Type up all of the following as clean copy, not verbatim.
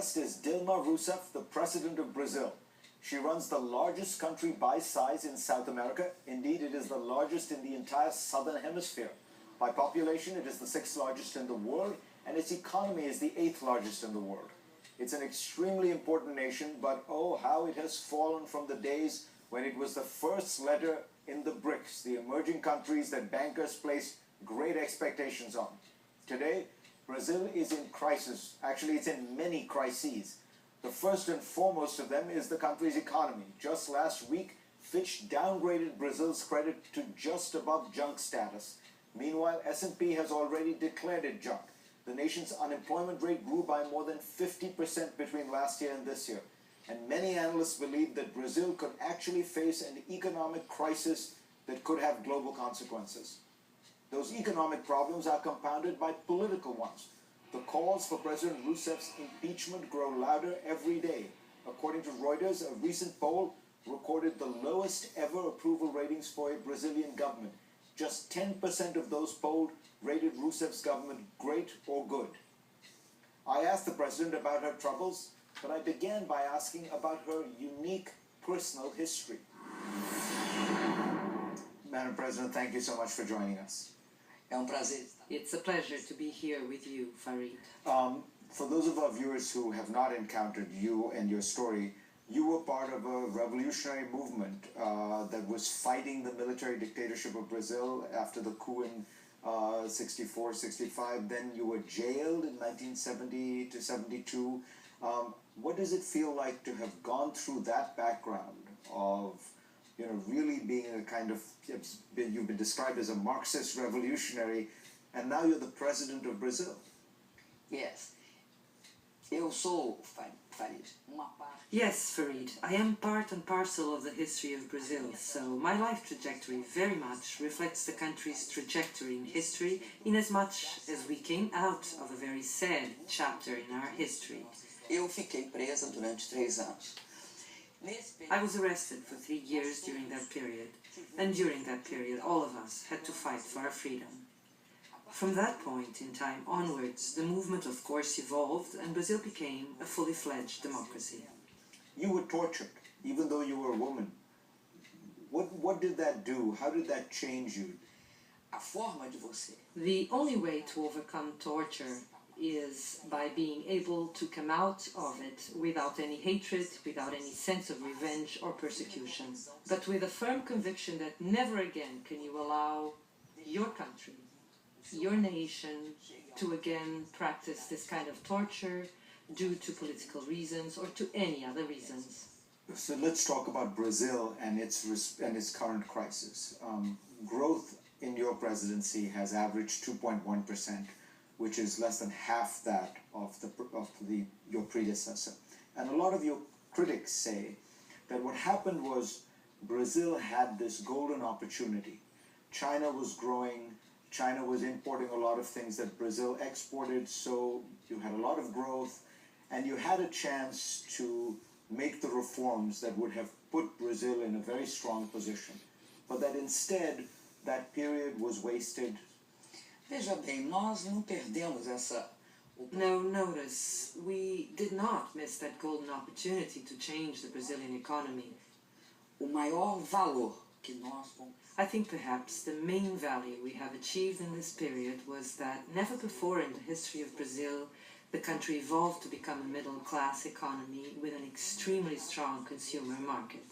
guest is Dilma Rouseff, the President of Brazil. She runs the largest country by size in South America. Indeed, it is the largest in the entire Southern Hemisphere. By population, it is the 6th largest in the world, and its economy is the 8th largest in the world. It's an extremely important nation, but oh, how it has fallen from the days when it was the first letter in the BRICS, the emerging countries that bankers place great expectations on. Today, Brazil is in crisis. Actually, it's in many crises. The first and foremost of them is the country's economy. Just last week, Fitch downgraded Brazil's credit to just above junk status. Meanwhile, S&P has already declared it junk. The nation's unemployment rate grew by more than 50% between last year and this year. And many analysts believe that Brazil could actually face an economic crisis that could have global consequences. Those economic problems are compounded by political ones. The calls for President Rousseff's impeachment grow louder every day. According to Reuters, a recent poll recorded the lowest ever approval ratings for a Brazilian government. Just 10% of those polled rated Rousseff's government great or good. I asked the president about her troubles, but I began by asking about her unique personal history. Madam President, thank you so much for joining us. It's a pleasure to be here with you, Farid. For those of our viewers who have not encountered you and your story, you were part of a revolutionary movement that was fighting the military dictatorship of Brazil after the coup in 64, 65. Then you were jailed in 1970 to 72. What does it feel like to have gone through that background of, you know, really being a kind of, you've been described as a Marxist revolutionary, and now you're the president of Brazil? Yes. Eu sou, Farid, Yes, Farid, I am part and parcel of the history of Brazil, so my life trajectory very much reflects the country's trajectory in history, in as much as we came out of a very sad chapter in our history. Eu fiquei presa durante 3 anos. I was arrested for 3 years during that period, and during that period all of us had to fight for our freedom. From that point in time onwards, the movement of course evolved and Brazil became a fully fledged democracy. You were tortured, even though you were a woman. What did that do? How did that change you? A forma de você. The only way to overcome torture is by being able to come out of it without any hatred, without any sense of revenge or persecution, but with a firm conviction that never again can you allow your country, your nation, to again practice this kind of torture due to political reasons or to any other reasons. So let's talk about Brazil and its current crisis. Growth in your presidency has averaged 2.1%. which is less than half that of your predecessor. And a lot of your critics say that what happened was Brazil had this golden opportunity. China was growing, China was importing a lot of things that Brazil exported, so you had a lot of growth, and you had a chance to make the reforms that would have put Brazil in a very strong position. But that instead, that period was wasted. Veja bem, nós não perdemos essa... No, notice, we did not miss that golden opportunity to change the Brazilian economy. O maior valor que nós... I think perhaps the main value we have achieved in this period was that never before in the history of Brazil the country evolved to become a middle-class economy with an extremely strong consumer market.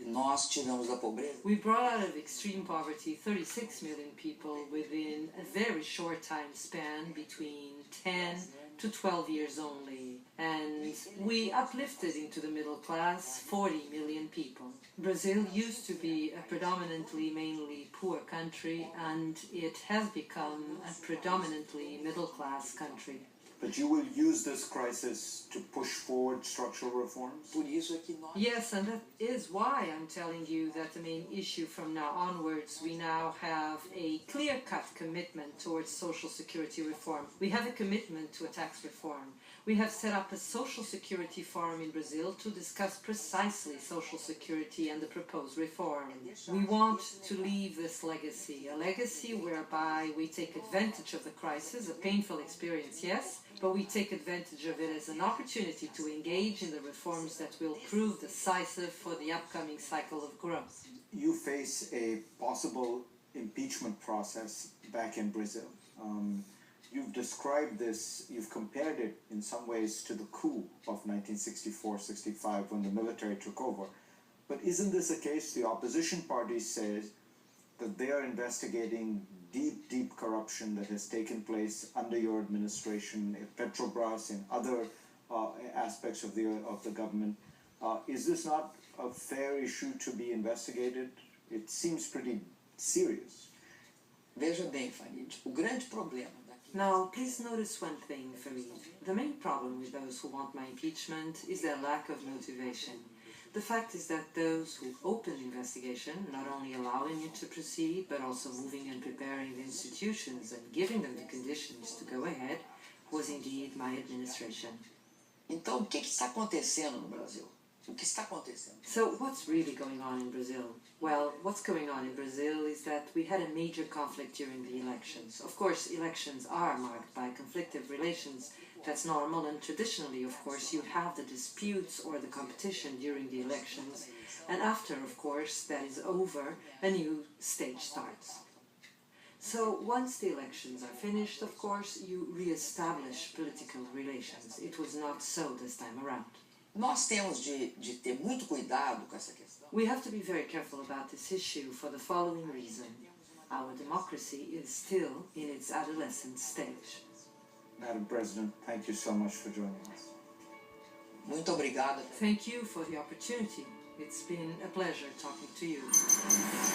Nós tiramos da pobreza. We brought out of extreme poverty 36 million people within a very short time span, between 10 to 12 years only, and we uplifted into the middle class 40 million people. Brazil used to be a predominantly mainly poor country, and it has become a predominantly middle-class country. But you will use this crisis to push forward structural reforms? Por isso é que nós... Yes, and that is why I'm telling you that the main issue from now onwards, we now have a clear-cut commitment towards social security reform. We have a commitment to a tax reform. We have set up a social security forum in Brazil to discuss precisely social security and the proposed reform. We want to leave this legacy, a legacy whereby we take advantage of the crisis, a painful experience, yes, but we take advantage of it as an opportunity to engage in the reforms that will prove decisive for the upcoming cycle of growth. You face a possible impeachment process back in Brazil. You've described this, you've compared it in some ways to the coup of 1964-65 when the military took over. But isn't this a case, the opposition party says that they are investigating deep corruption that has taken place under your administration at Petrobras and other aspects of the government. Is this not a fair issue to be investigated? It seems pretty serious. Veja bem, Farid, o grande problema daqui. Now, please notice one thing, Farid. The main problem with those who want my impeachment is their lack of motivation. The fact is that those who open the investigation, not only allowing it to proceed, but also moving and preparing the institutions and giving them the conditions to go ahead, was indeed my administration. Então, o que está acontecendo no Brasil? O que está acontecendo? So what's really going on in Brazil? Well, what's going on in Brazil is that we had a major conflict during the elections. Of course, elections are marked by conflictive relations. That's normal, and traditionally, of course, you have the disputes or the competition during the elections. And after, of course, that is over, a new stage starts. So once the elections are finished, of course, you re-establish political relations. It was not so this time around. Nós temos de ter muito cuidado com essa questão. We have to be very careful about this issue for the following reason. Our democracy is still in its adolescent stage. Madam President, thank you so much for joining us. Muito obrigada. Thank you for the opportunity. It's been a pleasure talking to you.